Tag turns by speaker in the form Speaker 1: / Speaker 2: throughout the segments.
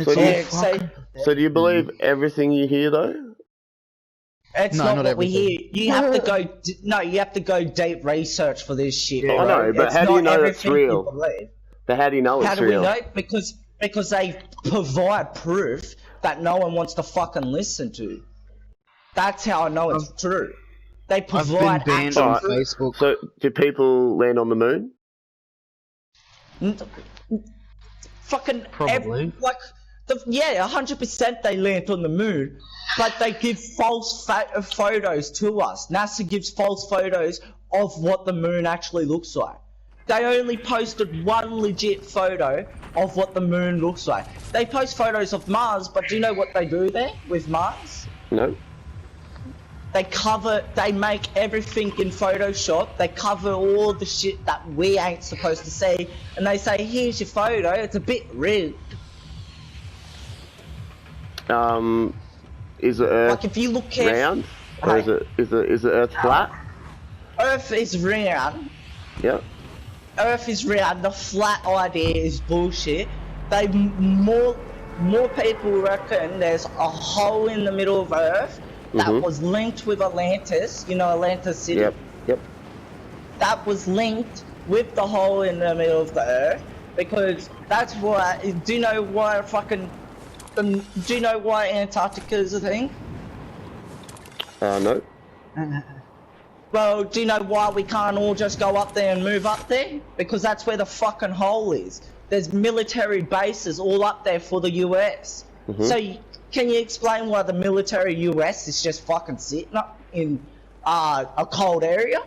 Speaker 1: So do you believe everything you hear though?
Speaker 2: It's not what we hear. You have to go. No, you have to go deep research for this shit.
Speaker 1: Yeah, I know, but how do you know it's real? But how do you know it's real?
Speaker 2: How do we know? Because they provide proof that no one wants to fucking listen to. That's how I know it's true. They provide
Speaker 3: banned on Facebook.
Speaker 1: So, do people land on the moon?
Speaker 2: Fucking
Speaker 3: Probably.
Speaker 2: 100% they land on the moon, but they give false photos to us. NASA gives false photos of what the moon actually looks like. They only posted one legit photo of what the moon looks like. They post photos of Mars, but do you know what they do there with Mars?
Speaker 1: No.
Speaker 2: They make everything in Photoshop, they cover all the shit that we ain't supposed to see, and they say, here's your photo, it's a bit rigged.
Speaker 1: Is the Earth
Speaker 2: like if you look
Speaker 1: round? Or is the Earth flat?
Speaker 2: Earth is round.
Speaker 1: Yep.
Speaker 2: Earth is round, the flat idea is bullshit. More people reckon there's a hole in the middle of Earth that was linked with Atlantis, you know Atlantis City?
Speaker 1: Yep.
Speaker 2: That was linked with the hole in the middle of the Earth, because that's why, do you know why Antarctica is a thing?
Speaker 1: No.
Speaker 2: Well, do you know why we can't all just go up there and move up there? Because that's where the fucking hole is. There's military bases all up there for the US. So, can you explain why the military US is just fucking sitting up in a cold area?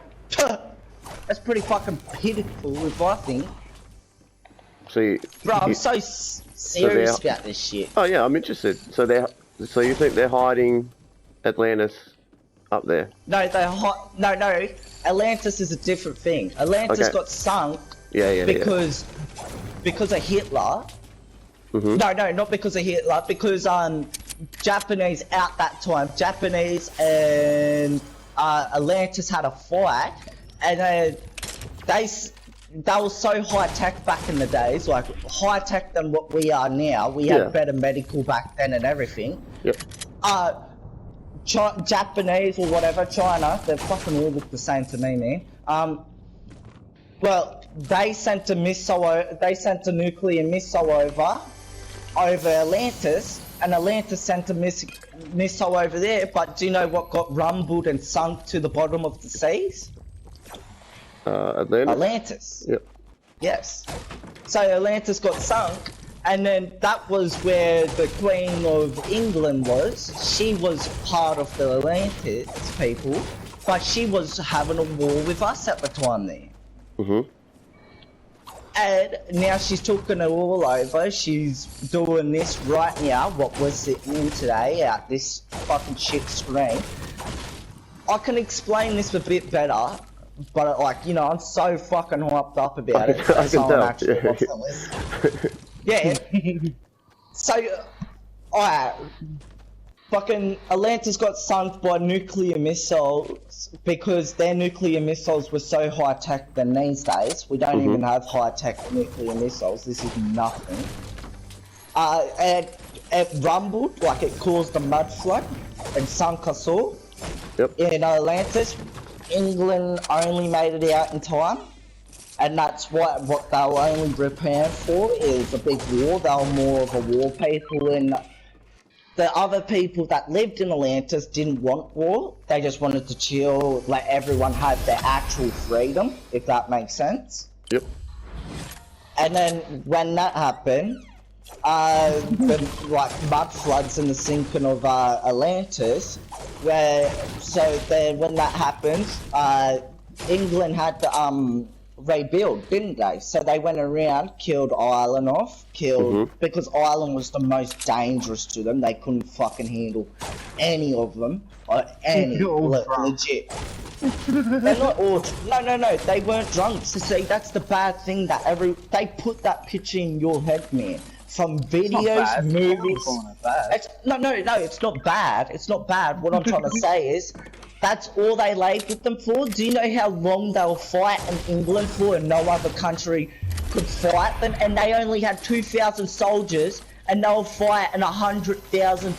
Speaker 2: That's pretty fucking pitiful, if I think. Bro, I'm so serious about this shit.
Speaker 1: Oh yeah, I'm interested. So you think they're hiding Atlantis up there?
Speaker 2: No, no. Atlantis is a different thing. Atlantis got sunk. Because of Hitler. No, not because of Hitler. Because Japanese at that time, Japanese and Atlantis had a fight, and they were so high tech back in the days, like high tech than what we are now. We had better medical back then and everything.
Speaker 1: Yep.
Speaker 2: Japanese or whatever, China, they fucking all look the same to me, man. Well, they sent a nuclear missile over Atlantis, and Atlantis sent a missile over there, but do you know what got rumbled and sunk to the bottom of the seas? Atlantis.
Speaker 1: Yep.
Speaker 2: Yes. So Atlantis got sunk, and then that was where the Queen of England was. She was part of the Atlantis people, but she was having a war with us at the time there. And now she's talking it all over. She's doing this right now, what we're sitting in today, at this fucking shit screen. I can explain this a bit better, but like, you know, I'm so fucking hyped up about it.
Speaker 1: I can tell.
Speaker 2: Yeah. So, alright. Fucking Atlantis got sunk by nuclear missiles because their nuclear missiles were so high tech than these days. We don't even have high tech nuclear missiles. This is nothing. And it rumbled, like it caused a mud flood and sunk us all.
Speaker 1: Yep.
Speaker 2: In Atlantis. England only made it out in time. And that's what they were only prepared for is a big war. They were more of a war people, and the other people that lived in Atlantis didn't want war. They just wanted to chill, let everyone have their actual freedom, if that makes sense.
Speaker 1: Yep.
Speaker 2: And then when that happened, the mud floods and the sinking of Atlantis, when that happened, England had to rebuild, didn't they? So they went around, killed Ireland off, because Ireland was the most dangerous to them. They couldn't fucking handle any of them, legit. They're not all. No. They weren't drunk. So see, that's the bad thing that they put that picture in your head, man. From videos, movies. It's not bad. It's not bad. What I'm trying to say is, that's all they labelled them for. Do you know how long they were fighting England for, and no other country could fight them? And they only had 2,000 soldiers, and they'll fight in 100,000,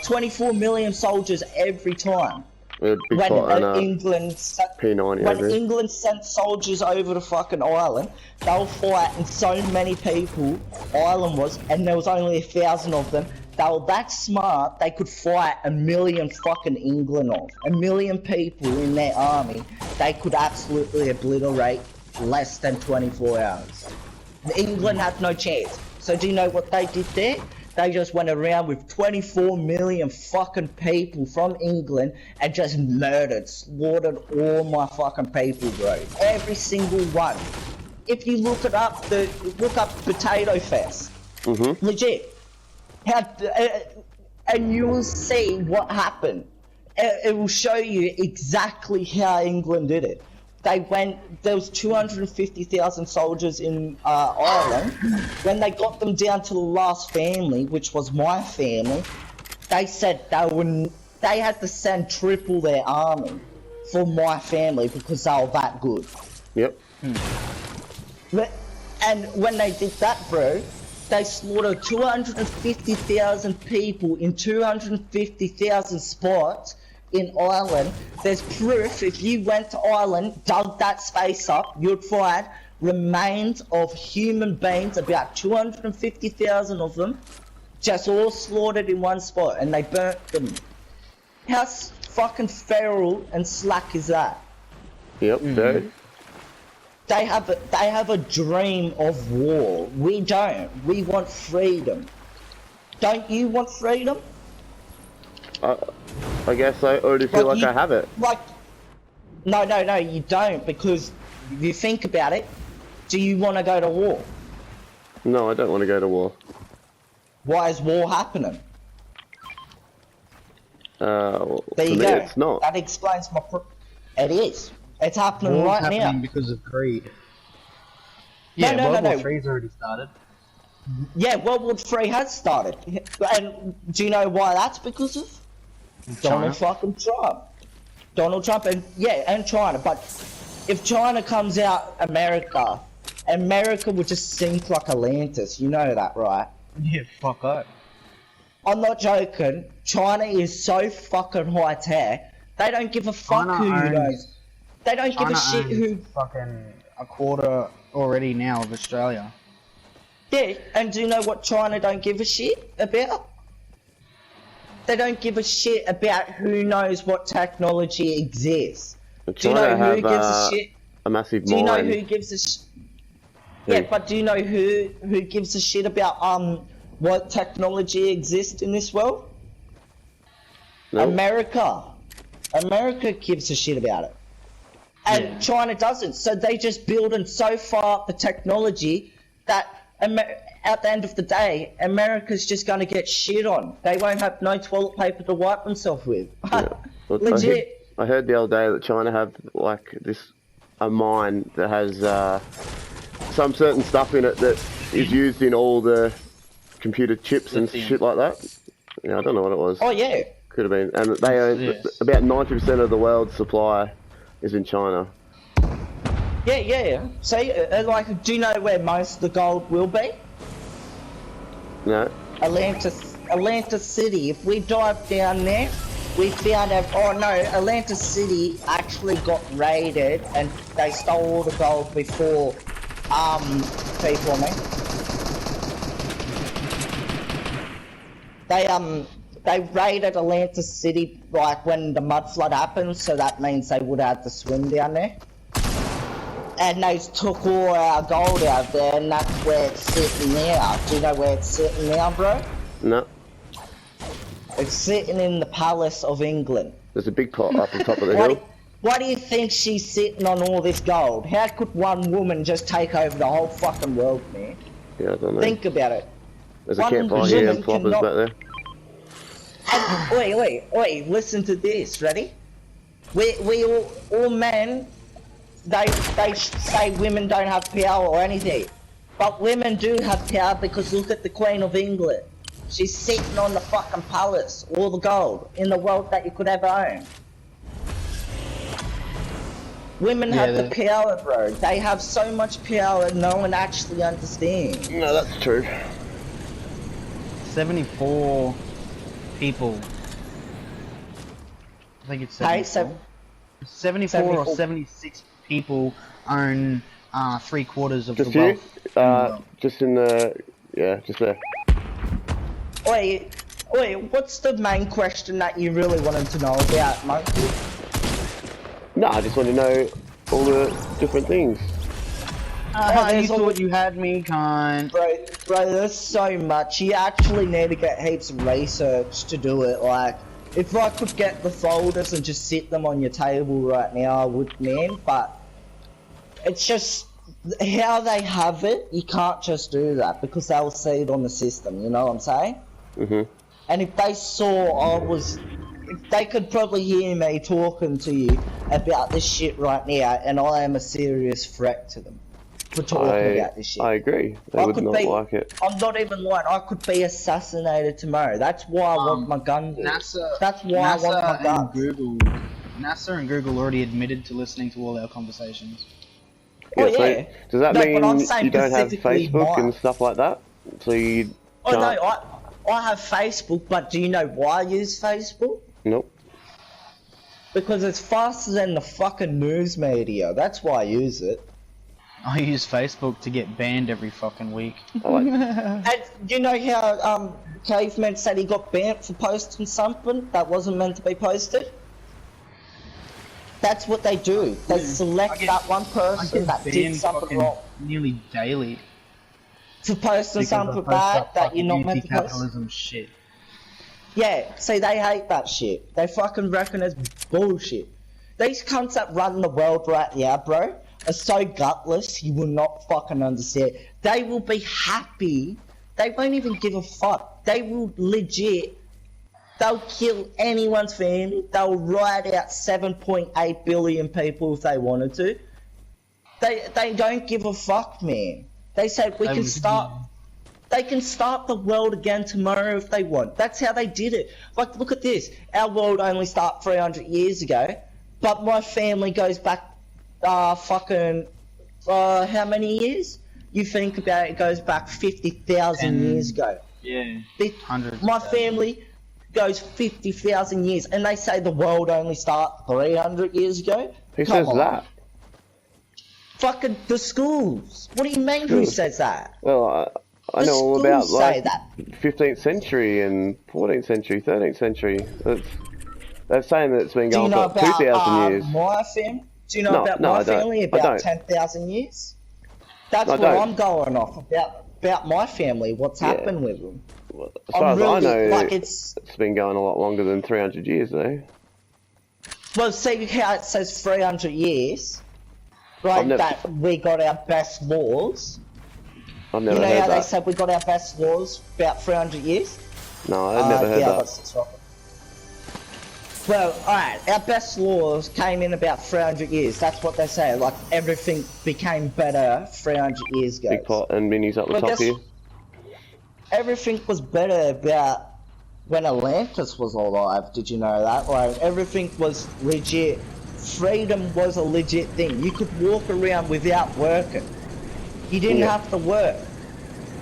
Speaker 2: 24 million soldiers every time.
Speaker 1: When
Speaker 2: England sent soldiers over to fucking Ireland, they'll fight, and so many people Ireland was, and there was only 1,000 of them. They were that smart, they could fight 1 million fucking England off. 1 million people in their army, they could absolutely obliterate less than 24 hours. England had no chance. So do you know what they did there? They just went around with 24 million fucking people from England and just murdered, slaughtered all my fucking people, bro. Every single one. If you look it up, look up Potato Fest. Legit. And you will see what happened. It will show you exactly how England did it. There was 250,000 soldiers in Ireland. When they got them down to the last family, which was my family, they said they had to send triple their army for my family because they were that good.
Speaker 1: Yep.
Speaker 2: And when they did that, bro, they slaughtered 250,000 people in 250,000 spots in Ireland. There's proof. If you went to Ireland, dug that space up, you'd find remains of human beings, about 250,000 of them, just all slaughtered in one spot, and they burnt them. How fucking feral and slack is that?
Speaker 1: Yep, dude.
Speaker 2: They have a dream of war. We don't. We want freedom. Don't you want freedom?
Speaker 1: I guess I already feel like I have it.
Speaker 2: No, you don't, because if you think about it, do you want to go to war?
Speaker 1: No, I don't want to go to war.
Speaker 2: Why is war happening?
Speaker 1: Well,
Speaker 2: there you go.
Speaker 1: It's not.
Speaker 2: That explains my... It is. It's happening
Speaker 3: War's
Speaker 2: right
Speaker 3: happening
Speaker 2: now.
Speaker 3: Because of greed. Yeah, World War III's already started.
Speaker 2: Yeah, World War III has started. And do you know why that's because of? Donald fucking Trump. Donald Trump and China. But if China comes out, America would just sink like Atlantis. You know that, right?
Speaker 3: Yeah, fuck up.
Speaker 2: I'm not joking. China is so fucking high tech. They don't give a fuck who knows. They don't give a shit who.
Speaker 3: Fucking a quarter already now of Australia.
Speaker 2: Yeah, and do you know what China don't give a shit about? They don't give a shit about who knows what technology exists. Do you know who gives a shit?
Speaker 1: A massive
Speaker 2: do you know who gives a shit? Yeah, but do you know who gives a shit about what technology exists in this world? No. America. America gives a shit about it. And China doesn't. So they just building so far up the technology that at the end of the day, America's just going to get shit on. They won't have no toilet paper to wipe themselves with.
Speaker 1: Yeah. Well, legit. I heard the other day that China have like a mine that has some certain stuff in it that is used in all the computer chips and shit like that. Yeah, I don't know what it was.
Speaker 2: Oh yeah.
Speaker 1: Could have been. And they own about 90% of the world's supply is in China.
Speaker 2: Yeah. See, like, do you know where most of the gold will be?
Speaker 1: No.
Speaker 2: Atlantis City. If we dive down there, we found out. Oh no, Atlantis City actually got raided, and they stole all the gold before. People, They raided Atlantis City like when the mud flood happened, so that means they would have to swim down there. And they took all our gold out there, and that's where it's sitting now. Do you know where it's sitting now, bro?
Speaker 1: No.
Speaker 2: It's sitting in the Palace of England.
Speaker 1: There's a big pot up on top of the hill.
Speaker 2: Why do you think she's sitting on all this gold? How could one woman just take over the whole fucking world, man?
Speaker 1: Yeah, I don't know.
Speaker 2: Think about it.
Speaker 1: There's a campfire here and floppers back there.
Speaker 2: And, wait, listen to this, ready? We all men, they say women don't have power or anything. But women do have power because look at the Queen of England. She's sitting on the fucking palace, all the gold in the world that you could ever own. Women have the power, bro. They have so much power no one actually understands.
Speaker 1: No, that's true.
Speaker 3: 74 people. I think it's 74. 74 or 76 people own 3/4 of
Speaker 1: just
Speaker 3: the wealth.
Speaker 1: Just in the just there.
Speaker 2: Wait, what's the main question that you really wanted to know about, Monkey?
Speaker 1: No, I just want to know all the different things.
Speaker 3: You thought you had me, cunt.
Speaker 2: Bro, there's so much. You actually need to get heaps of research to do it. Like, if I could get the folders and just sit them on your table right now, I would, man. But it's just how they have it. You can't just do that because they'll see it on the system. You know what I'm saying?
Speaker 1: Mhm.
Speaker 2: And if they saw if they could probably hear me talking to you about this shit right now, and I am a serious threat to them for talking about this shit.
Speaker 1: I agree. They would not like it.
Speaker 2: I'm not even lying. I could be assassinated tomorrow. That's why I want my gun. That's why I want my gun.
Speaker 3: NASA and Google already admitted to listening to all our conversations.
Speaker 2: Yeah,
Speaker 1: So does that mean you don't have Facebook and stuff like that? So you can't...
Speaker 2: no, I have Facebook, but do you know why I use Facebook?
Speaker 1: Nope.
Speaker 2: Because it's faster than the fucking news media. That's why I use it.
Speaker 3: I use Facebook to get banned every fucking week.
Speaker 2: And you know how Caveman said he got banned for posting something that wasn't meant to be posted? That's what they do. They select that one person that did something wrong.
Speaker 3: Nearly daily.
Speaker 2: For posting something bad that you're not meant to post.
Speaker 3: Capitalism shit.
Speaker 2: Yeah, see, they hate that shit. They fucking reckon it's bullshit. These cunts that run the world right now, bro, are so gutless, you will not fucking understand. They will be happy. They won't even give a fuck. They will legit. They'll kill anyone's family. They'll write out 7.8 billion people if they wanted to. They don't give a fuck, man. They said we can start. They can start the world again tomorrow if they want. That's how they did it. Like, look at this. Our world only started 300 years ago, but my family goes back, how many years? You think about it, it goes back 50,000 years ago.
Speaker 3: Yeah, hundreds.
Speaker 2: My family goes 50,000 years, and they say the world only started 300 years ago?
Speaker 1: Who says that?
Speaker 2: Fucking the schools. What do you mean who says that?
Speaker 1: Well, I know all about like 15th century and 14th century, 13th century. They're saying that it's been going for 2,000 years.
Speaker 2: My family? Do you know about my family? About 10,000 years? That's what I'm going off about my family. What's happened with them?
Speaker 1: Well, as far as I know, like it's been going a lot longer than 300 years, though.
Speaker 2: Well, see how it says 300 years, right? That we got our best laws.
Speaker 1: I've never heard that. You know how
Speaker 2: they said we got our best laws about 300 years?
Speaker 1: No, I've never heard that.
Speaker 2: Well, alright, our best laws came in about 300 years. That's what they say. Like, everything became better 300 years ago.
Speaker 1: Big pot and minis up the top here.
Speaker 2: Everything was better about when Atlantis was alive. Did you know that? Like, everything was legit. Freedom was a legit thing. You could walk around without working. You didn't have to work.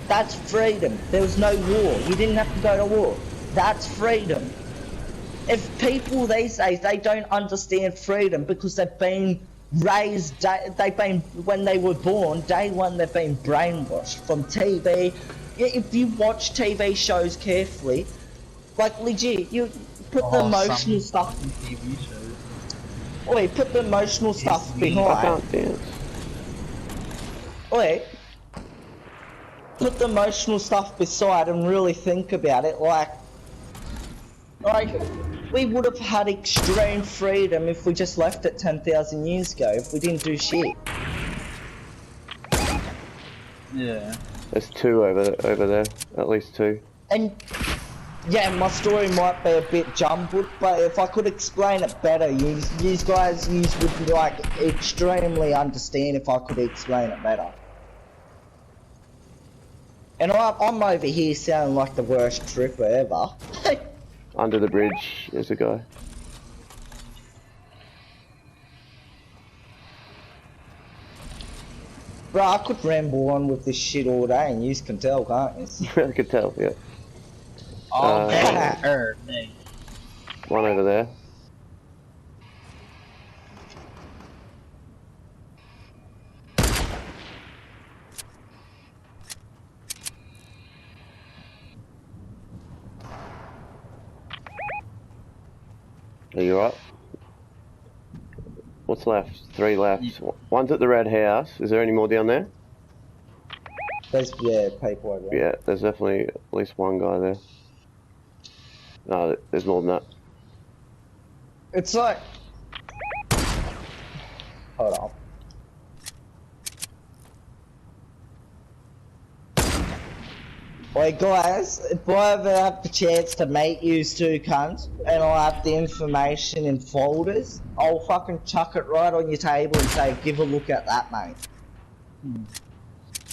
Speaker 2: That's freedom. There was no war. You didn't have to go to war. That's freedom. If people these days, they don't understand freedom because they've been raised, when they were born, day one they've been brainwashed from TV. If you watch TV shows carefully, like legit, you put the emotional stuff in TV shows. Wait, put the emotional stuff behind.
Speaker 1: I can't dance.
Speaker 2: Wait. Put the emotional stuff beside and really think about it, like we would have had extreme freedom if we just left it 10,000 years ago, if we didn't do shit.
Speaker 3: Yeah.
Speaker 1: There's two over there, at least two.
Speaker 2: And yeah, my story might be a bit jumbled, but if I could explain it better, you guys would like extremely understand if I could explain it better. And I'm over here sounding like the worst tripper ever.
Speaker 1: Under the bridge, there's a guy.
Speaker 2: Bro, I could ramble on with this shit all day and you can tell, can't you?
Speaker 1: I could tell, yeah.
Speaker 3: Oh,
Speaker 1: one over there. Are you up? What's left? 3 left. One's at the red house. Is there any more down there?
Speaker 2: There's, yeah, people over there.
Speaker 1: Yeah, there's definitely at least one guy there. No, there's more than that.
Speaker 2: It's like... Hold on. Wait guys, if I ever have the chance to meet you two cunts, and I'll have the information in folders, I'll fucking chuck it right on your table and say, give a look at that, mate.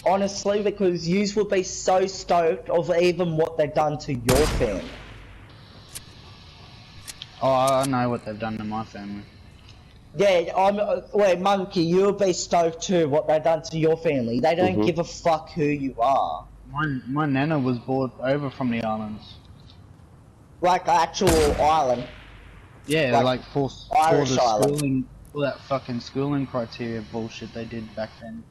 Speaker 2: Honestly, because yous would be so stoked of even what they've done to your family.
Speaker 3: Oh, I know what they've done to my family.
Speaker 2: Yeah, wait, Monkey, you'll be stoked too, what they've done to your family. They don't give a fuck who you are.
Speaker 3: My nana was brought over from the islands.
Speaker 2: Like actual island?
Speaker 3: Yeah, like for the
Speaker 2: island.
Speaker 3: schooling, all that fucking schooling criteria bullshit they did back then.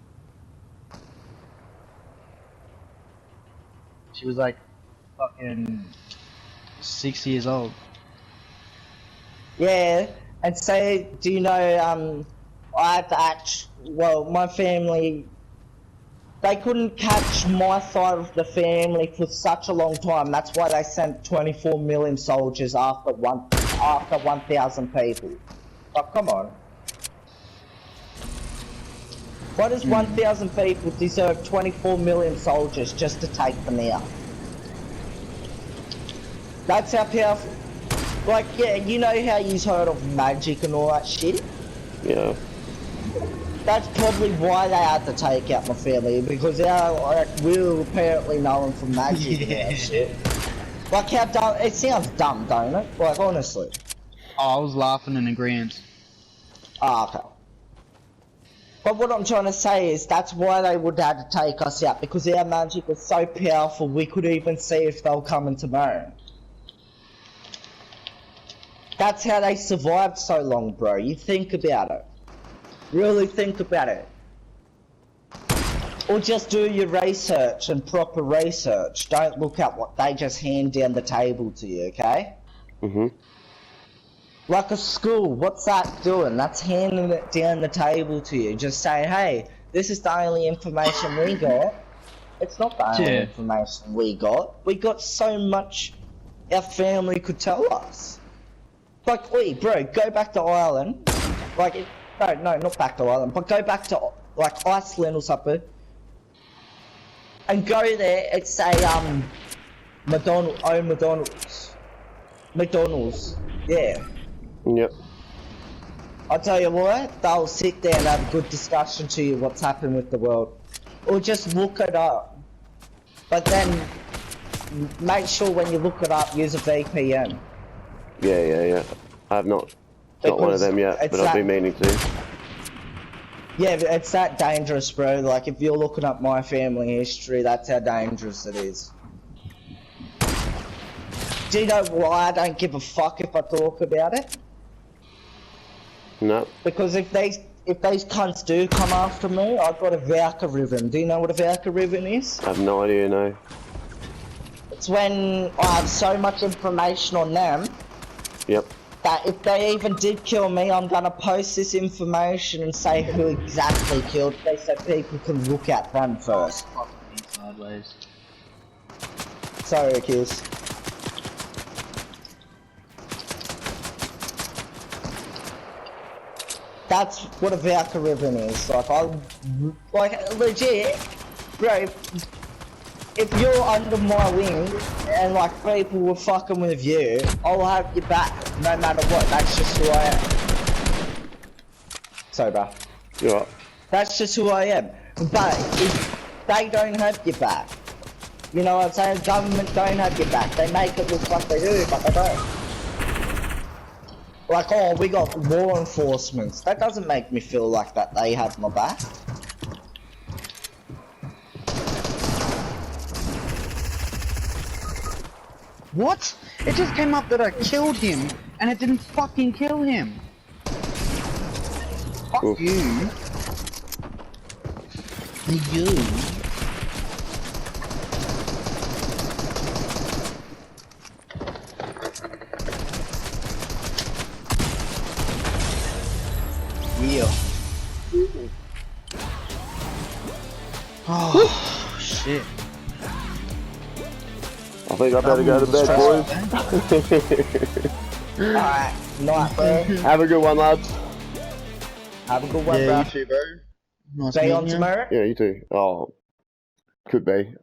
Speaker 3: She was like fucking 6 years old.
Speaker 2: Yeah, and say, do you know, I had to well, my family, they couldn't catch my side of the family for such a long time. That's why they sent 24 million soldiers after 1,000 people. But come on. Why does 1,000 people deserve 24 million soldiers just to take them out? That's how powerful. Like, yeah, you know how you've heard of magic and all that shit?
Speaker 1: Yeah.
Speaker 2: That's probably why they had to take out my family, because we're apparently known for magic and that shit. Like how dumb, it sounds dumb, don't it? Like, honestly.
Speaker 3: Oh, I was laughing in agreement.
Speaker 2: Ah, okay. But what I'm trying to say is that's why they would have to take us out, because our magic was so powerful we could even see if they were coming tomorrow. That's how they survived so long, bro. You think about it. Really think about it. Or just do your research and proper research. Don't look at what they just hand down the table to you, okay? Like a school, what's that doing? That's handing it down the table to you. Just saying, hey, this is the only information we got. It's not the only information we got. We got so much our family could tell us. Like, wait, bro, go back to Ireland. Like, no, not back to Ireland, but go back to, like, Iceland or something. And go there and say, McDonald's. McDonald's, yeah.
Speaker 1: Yep.
Speaker 2: I'll tell you what, they'll sit there and have a good discussion to you what's happened with the world. Or just look it up. But then, make sure when you look it up, use a VPN.
Speaker 1: Yeah. I have not. Not one of them yet, but I've been meaning to.
Speaker 2: Yeah, but it's that dangerous, bro. Like, if you're looking up my family history, that's how dangerous it is. Do you know why I don't give a fuck if I talk about it?
Speaker 1: No.
Speaker 2: Because if these cunts do come after me, I've got a voucher ribbon. Do you know what a voucher ribbon is?
Speaker 1: I have no idea, no.
Speaker 2: It's when I have so much information on them.
Speaker 1: Yep.
Speaker 2: That if they even did kill me, I'm gonna post this information and say who exactly killed me so people can look at them first.
Speaker 3: Sideways.
Speaker 2: Sorry, Kiss. That's what a voucher ribbon is. Like, legit, bro. If you're under my wing and like people were fucking with you, I'll have your back no matter what. That's just who I am. Sorry, bro.
Speaker 1: You're right.
Speaker 2: That's just who I am. But if they don't have your back, you know what I'm saying? Government don't have your back. They make it look like they do, but they don't. Like, oh, we got law enforcement. That doesn't make me feel like that they have my back.
Speaker 3: What? It just came up that I killed him, and it didn't fucking kill him. Fuck
Speaker 1: Oof.
Speaker 3: you. You. Yeah. Oh, shit.
Speaker 1: I think I better go to bed, boys.
Speaker 2: Alright, night, bro.
Speaker 1: Have a good one, lads.
Speaker 2: Have a good one,
Speaker 3: Yeah,
Speaker 2: bro.
Speaker 3: you too, bro. Nice
Speaker 2: Stay on
Speaker 3: meeting you.
Speaker 2: tomorrow.
Speaker 1: Yeah, you too. Oh, could be.